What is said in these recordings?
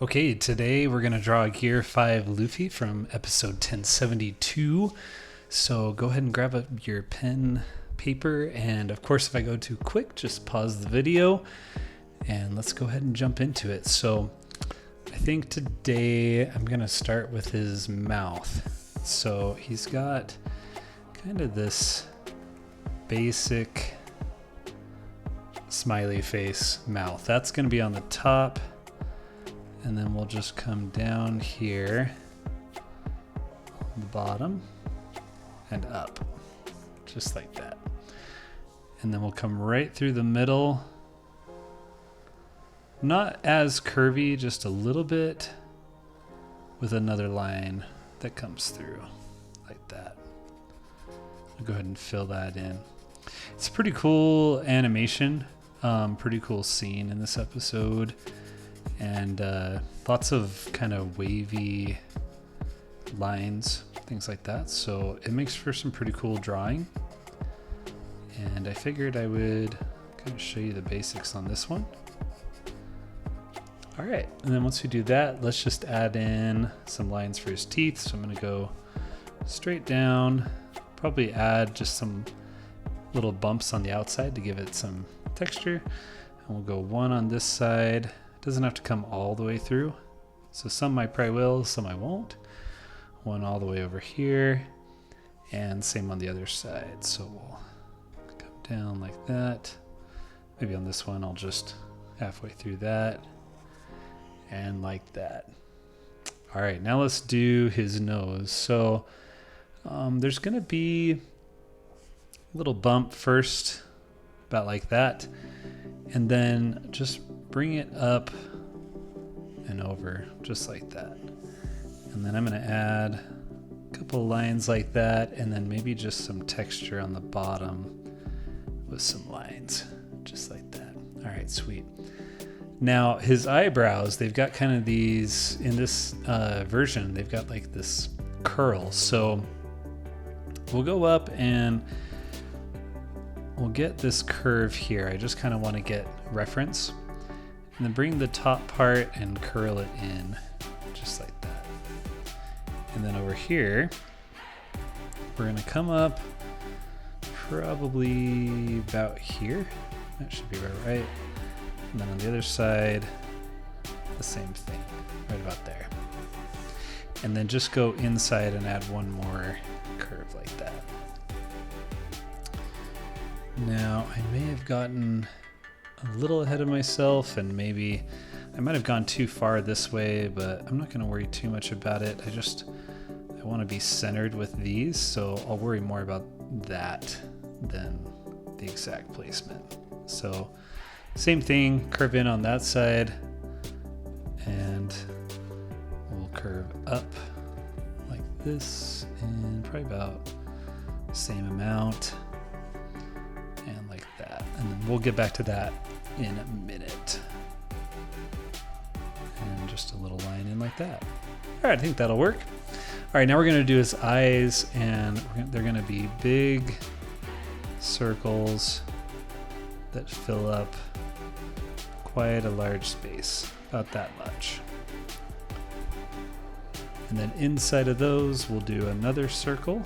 Okay, today we're going to draw a Gear 5 Luffy from episode 1072. So go ahead and grab your pen, paper, and of course if I go too quick, just pause the video and let's go ahead and jump into it. So I think today I'm going to start with his mouth. So he's got kind of this basic smiley face mouth. That's going to be on the top. And then we'll just come down here, on the bottom, and up, just like that. And then we'll come right through the middle. Not as curvy, just a little bit, with another line that comes through, like that. I'll go ahead and fill that in. It's a pretty cool animation, pretty cool scene in this episode. And lots of kind of wavy lines, things like that. So it makes for some pretty cool drawing. And I figured I would kind of show you the basics on this one. All right, and then once we do that, let's just add in some lines for his teeth. So I'm gonna go straight down, probably add just some little bumps on the outside to give it some texture. And we'll go one on this side. Doesn't have to come all the way through. So some I probably will, some I won't. One all the way over here, and same on the other side. So we'll come down like that. Maybe on this one, I'll just halfway through that, and like that. All right, now let's do his nose. So there's gonna be a little bump first, about like that, and then just bring it up and over just like that. And then I'm going to add a couple lines like that, and then maybe just some texture on the bottom with some lines just like that. All right, sweet. Now his eyebrows, they've got kind of these, in this version, they've got like this curl. So we'll go up and we'll get this curve here. I just kind of want to get reference. And then bring the top part and curl it in, just like that. And then over here, we're gonna come up probably about here. That should be right. And then on the other side, the same thing, right about there. And then just go inside and add one more curve like that. Now, I may have gotten a little ahead of myself, and maybe I might have gone too far this way, but I'm not going to worry too much about it. I want to be centered with these, so I'll worry more about that than the exact placement. So same thing, curve in on that side, and we'll curve up like this, and probably about the same amount, and like that. And then we'll get back to that in a minute. And just a little line in like that. All right, I think that'll work. All right, now we're gonna do his eyes, and they're gonna be big circles that fill up quite a large space, about that much. And then inside of those, we'll do another circle,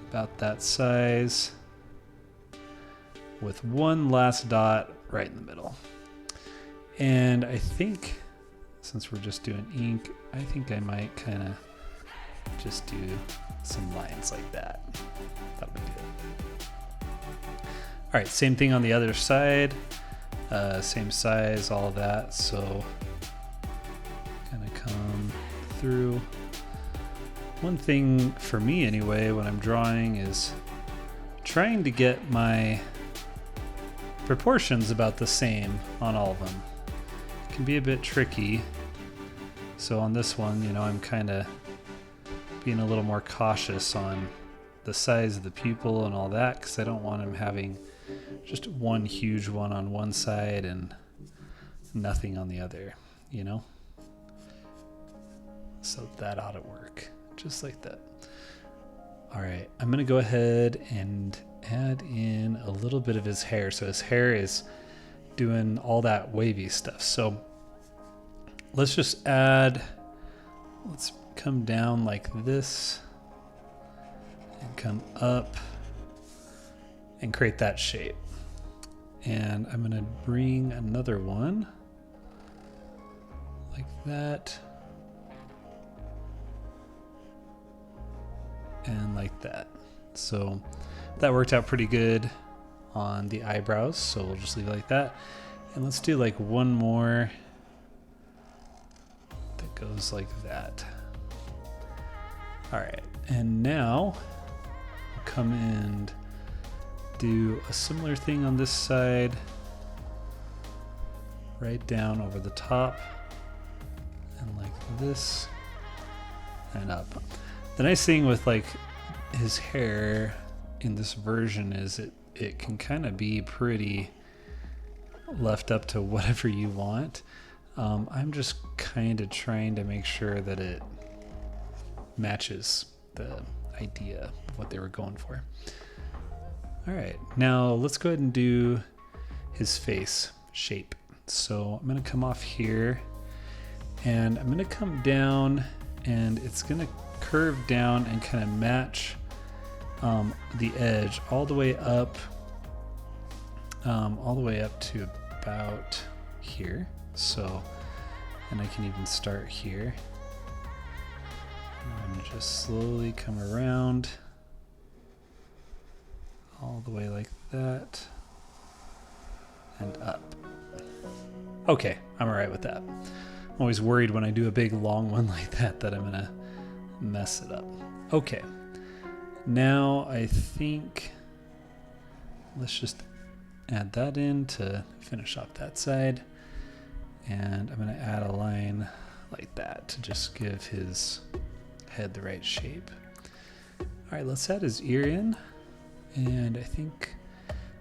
about that size, with one last dot right in the middle. And I think, since we're just doing ink, I think I might kind of just do some lines like that. That would be good. All right, same thing on the other side, same size, all of that. So kind of come through. One thing for me anyway, when I'm drawing, is trying to get my proportions about the same on all of them. It can be a bit tricky. So on this one, I'm kind of being a little more cautious on the size of the pupil and all that, because I don't want him having just one huge one on one side and nothing on the other, So that ought to work, just like that. All right, I'm gonna go ahead and add in a little bit of his hair. So his hair is doing all that wavy stuff. So let's just add, let's come down like this and come up and create that shape. And I'm gonna bring another one like that and like that. So that worked out pretty good on the eyebrows, so we'll just leave it like that. And let's do like one more that goes like that. All right, and now we'll come and do a similar thing on this side, right down over the top, and like this, and up. The nice thing with like his hair in this version is it can kind of be pretty left up to whatever you want. I'm just kind of trying to make sure that it matches the idea of what they were going for. All right, now let's go ahead and do his face shape. So I'm gonna come off here and I'm gonna come down, and it's gonna curve down and kind of match the edge all the way up to about here. So, and I can even start here. I'm gonna just slowly come around all the way like that and up. Okay, I'm all right with that. I'm always worried when I do a big long one like that I'm gonna mess it up. Okay, now I think let's just add that in to finish off that side. And I'm gonna add a line like that to just give his head the right shape. All right, let's add his ear in. And I think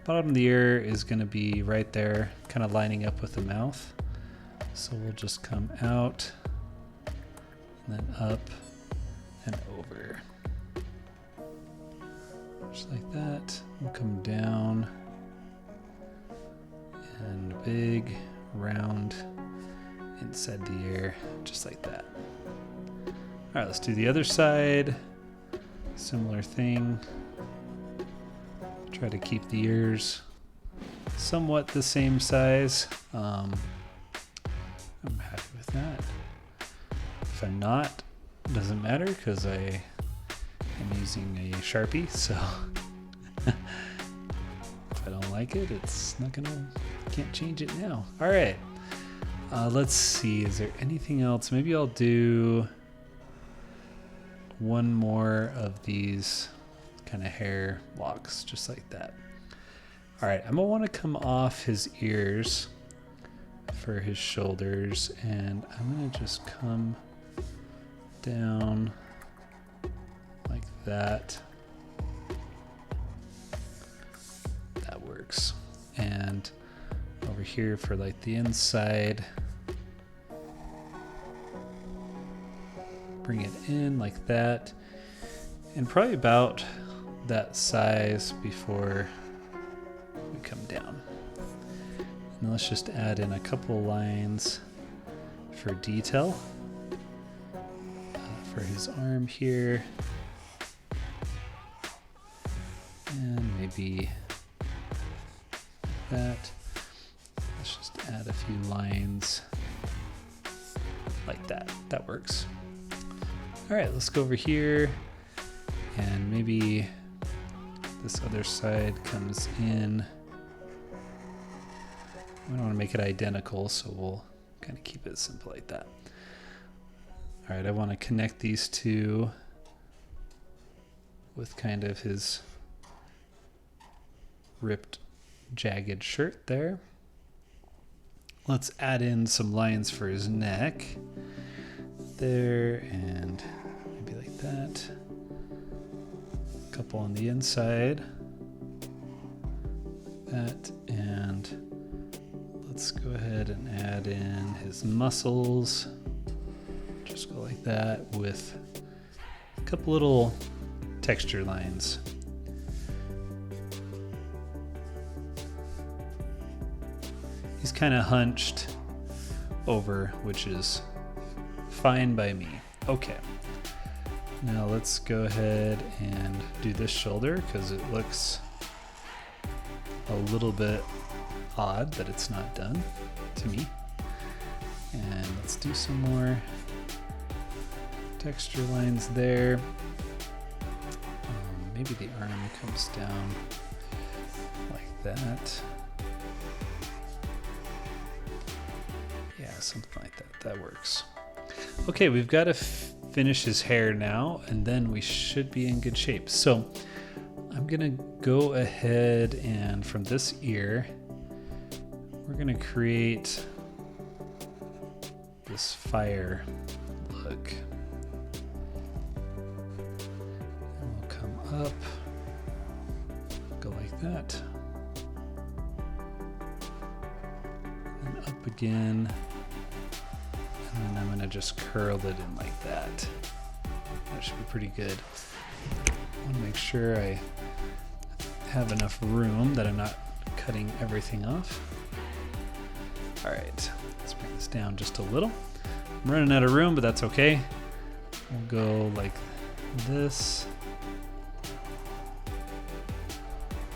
bottom of the ear is gonna be right there, kind of lining up with the mouth. So we'll just come out and then up and over. Just like that. We'll come down and big, round inside the ear, just like that. All right, let's do the other side. Similar thing. Try to keep the ears somewhat the same size. I'm happy with that. If I'm not, it doesn't matter because I am using a Sharpie, so if I don't like it, it's not gonna, can't change it now. All right, let's see, is there anything else? Maybe I'll do one more of these kind of hair locks, just like that. All right, I'm gonna want to come off his ears for his shoulders, and I'm gonna just come down like that. That works. And over here for like the inside, bring it in like that, and probably about that size before we come down. And let's just add in a couple lines for detail for his arm here, and maybe that. Let's just add a few lines like that. That works. All right, let's go over here, and maybe this other side comes in. We don't want to make it identical, so we'll kind of keep it simple like that. All right, I want to connect these two with kind of his ripped, jagged shirt there. Let's add in some lines for his neck there, and maybe like that. A couple on the inside, that, and let's go ahead and add in his muscles. Just go like that with a couple little texture lines. He's kind of hunched over, which is fine by me. Okay. Now let's go ahead and do this shoulder because it looks a little bit odd that it's not done to me. And let's do some more texture lines there. Maybe the arm comes down like that. Yeah, something like that. That works. Okay, we've got to finish his hair now, and then we should be in good shape. So I'm gonna go ahead and from this ear, we're gonna create this fire look. And we'll come up, go like that, and up again. And then I'm gonna just curl it in like that. That should be pretty good. I wanna make sure I have enough room that I'm not cutting everything off. All right, let's bring this down just a little. I'm running out of room, but that's okay. We'll go like this.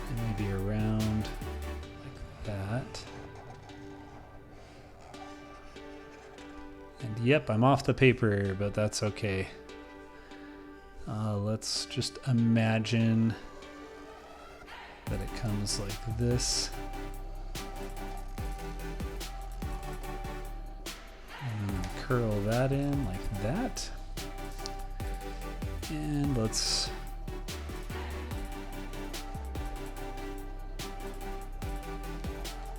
And maybe around like that. And yep, I'm off the paper, but that's okay. Let's just imagine that it comes like this. And curl that in like that. And let's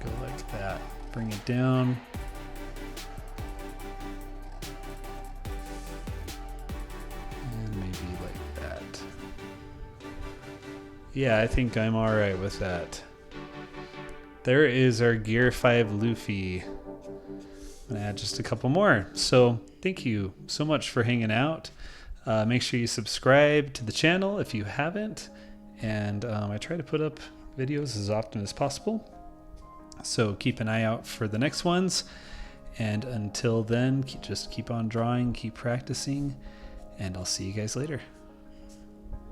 go like that. Bring it down. Yeah, I think I'm all right with that. There is our Gear 5 Luffy. I'm gonna add just a couple more. So thank you so much for hanging out. Make sure you subscribe to the channel if you haven't. And I try to put up videos as often as possible. So keep an eye out for the next ones. And until then, just keep on drawing, keep practicing, and I'll see you guys later.